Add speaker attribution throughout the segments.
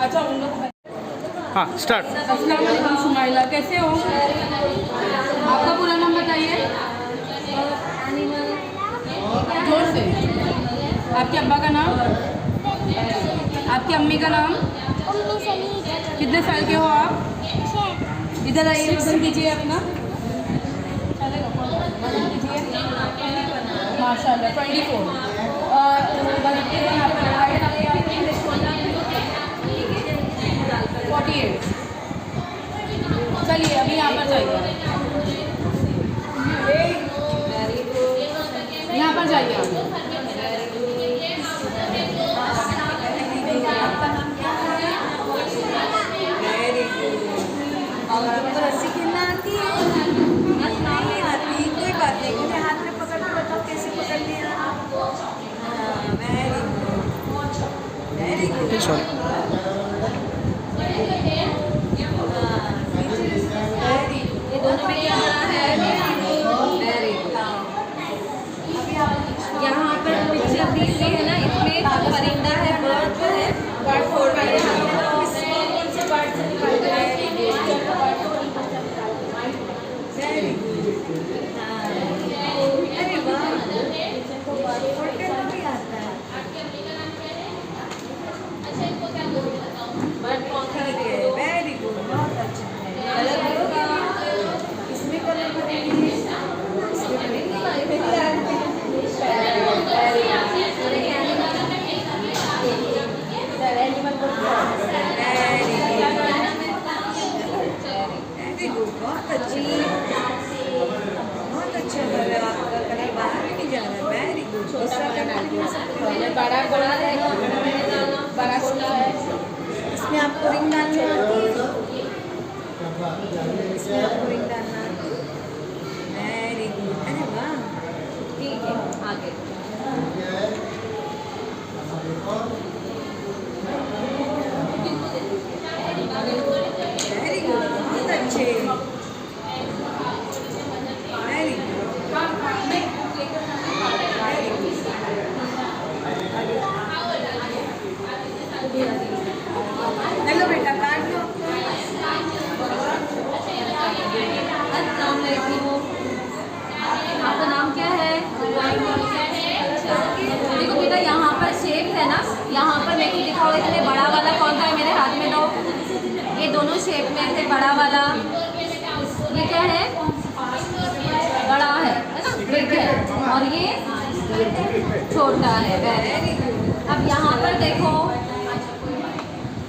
Speaker 1: अच्छा उन लोग
Speaker 2: हाँ स्टार्ट।
Speaker 1: अस्सलाम वालेकुम सुमाइला, कैसे हो? आपका पूरा नाम बताइए जोर से। आपके अब्बा का नाम, आपकी अम्मी का नाम? कितने साल के हो आप? इधर आइए, वजन कीजिए अपना, वजन कीजिए। माशाल्लाह 24। और यहाँ पर हाइट आपकी 48। चलिए अभी यहाँ पर जाइए, यहाँ पर जाइए आप। आपका नाम क्या है?
Speaker 3: आपको रस्सी खेलना आती है? नहीं आती, कोई बात नहीं, मुझे हाथ में पकड़ के बताओ कैसे पकड़नी है। Very good.
Speaker 2: सॉरी।
Speaker 3: ये दोनों में क्या है? Very good. यहाँ पर पिक्चर दी गई है ना, इसमें परिंदा है, बर्ड जो है बर्ड फोड़ रही है। वेरी गुड, बहुत अच्छा है। इसमें कलर बनेगी, बहुत अच्छी, बहुत अच्छा कलर है आपका, कलर बाहर भी नहीं जा रहा है। Very good.
Speaker 1: बड़ा बड़ा है, बड़ा है।
Speaker 3: इसमें आपको रिंग डालनी आती है? इसमें आपको रिंग डालना आती है? वेरी गुड, अरे वाह, ठीक है आगे। वेरी गुड, बहुत अच्छे, वेरी गुड। हेलो बेटा, काट दो।
Speaker 4: आपका नाम क्या है? देखो बेटा, यहाँ पर शेप है ना, यहाँ पर मेरे को दिखाओ इसमें बड़ा वाला कौन सा है, मेरे हाथ में दो। ये दोनों शेप में से बड़ा वाला ये क्या है? बड़ा है ना, बिग है, और ये छोटा है। अब यहाँ पर देखो,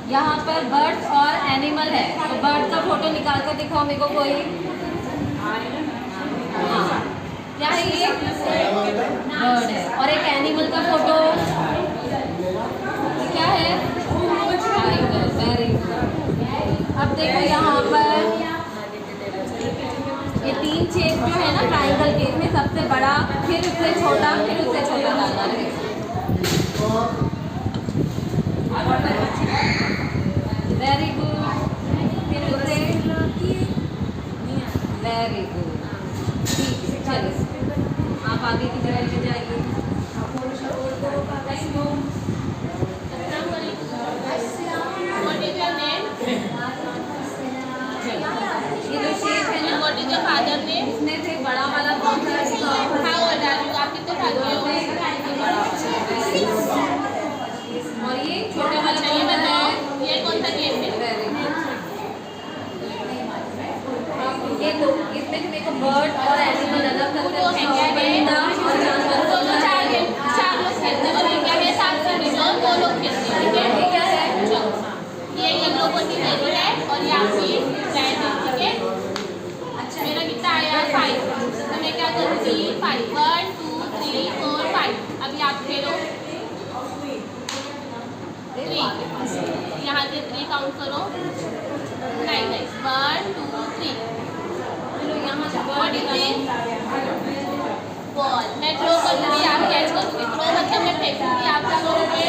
Speaker 4: यहाँ पर बर्ड्स और एनिमल है, तो बर्ड का फोटो निकाल कर दिखाओ मेरे को कोई। हाँ, क्या है ये? बर्ड है। और एक एनिमल का फोटो, ये क्या है? टाइगर। Very good. अब देखो यहाँ पर ये 3 शेप जो है ना ट्राइंगल के, इसमें सबसे बड़ा, फिर उससे छोटा, फिर उससे छोटा डालना है। Very good. फिर उससे, वेरी गुड, ठीक है। चलिए आप आगे की तरफ ले जाइए। ये जो शेप है ना, what is your father name? इसमें से बड़ा वाला कौन सा है? How old are you? आप कितने साल के हो? और ये छोटा वाला ये बताओ, ये कौन सा गेम है? ये तो इसमें से मेरे को बर्ड और एनिमल अलग करके परिंदा और जानवर को चार लोग खेलते हैं, और ये क्या है? 7 से 2 लोग खेलते हैं। ठीक है, ये क्या है? ये येलो बनी येलो है, और ये आपकी रेड है। ठीक है, अच्छा मेरा कितना आया? 5। तो मैं क्या करूँगी? 5 1 2 3 4 5। अभी आप खेलो 3, यहाँ से 3 काउंट करो। नहीं 1 2 3। यहाँ से बॉल मैं थ्रो करूँगी, आप कैच करोगे। थ्रो मतलब मैं फेंकूँगी, आप क्या करोगे?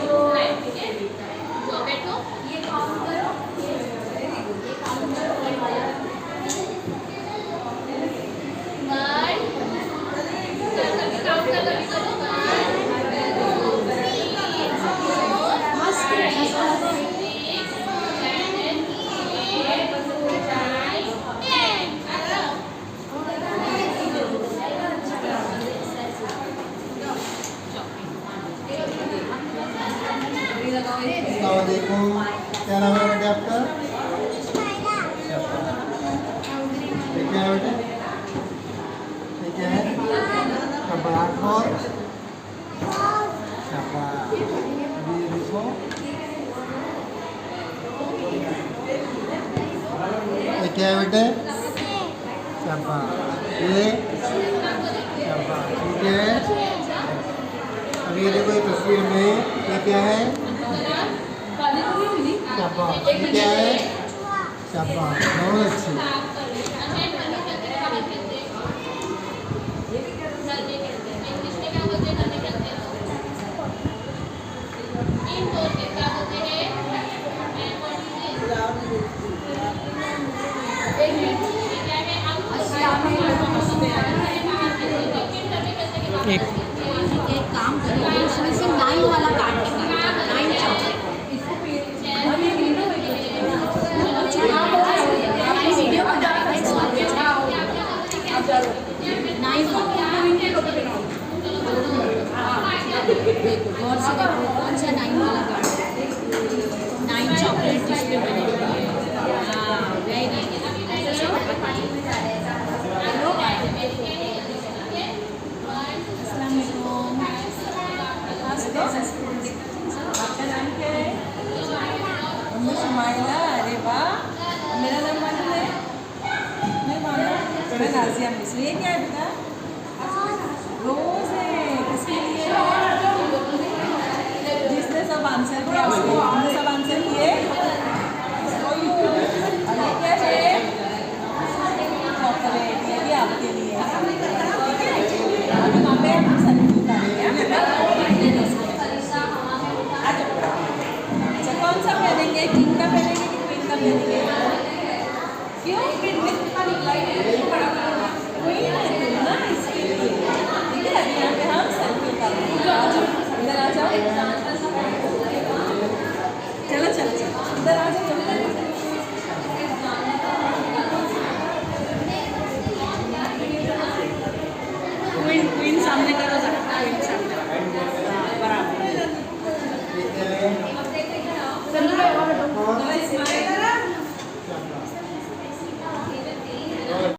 Speaker 4: पकड़ोगे। ठीक है, बैठो, ये काउंट करो।
Speaker 5: अस्सलामुअलैकुम। क्या नाम है बेटे आपका? ये क्या है बेटे? ये क्या है? शाबाश। और शाबाश। अभी ये देखो। ये क्या है बेटे? शाबाश। ये शाबाश। ये क्या है? अभी ये देखो ये तस्वीर में ये क्या है? शाबाश। ये क्या है? शाबाश, बहुत अच्छी।
Speaker 2: एक
Speaker 3: एक काम करिए इसमें से 9 वाला काट दीजिए 9 चॉकलेट वीडियो बना रहे हैं 9 वाला देखो गौर से देखो कौन सा 9 वाला काट 9 चॉकलेट जिसमें बनेगी वेरी
Speaker 6: आपका नाम क्या है? मम्मी शुमाइला। अरे वाह। मेरा नाम मालूम है? नहीं मालूम। मैं नाजिया मिश्री। ये क्या है बेटा? रोज है। किसके लिए? जिसने सब आंसर किया उसके लिए। हमने सब आंसर किए। और ये क्या है? चॉकलेट। ये भी आपके लिए। ठीक है। अभी वहाँ पे हम सब्जी उतारेंगे। अच्छा कौन सा पहनेंगे? किंग का पहनेंगे कि क्वीन का पहनेंगे? क्यों? क्वीन है तुम ना इसके लिए। ठीक है अभी यहाँ पे हम सेल्फी उतारेंगे। आ जाओ इधर आ जाओ। चलो चलो चलो इधर आ जाओ। क्वीन क्वीन सामने करो जरा। क्वीन सामने बराबर।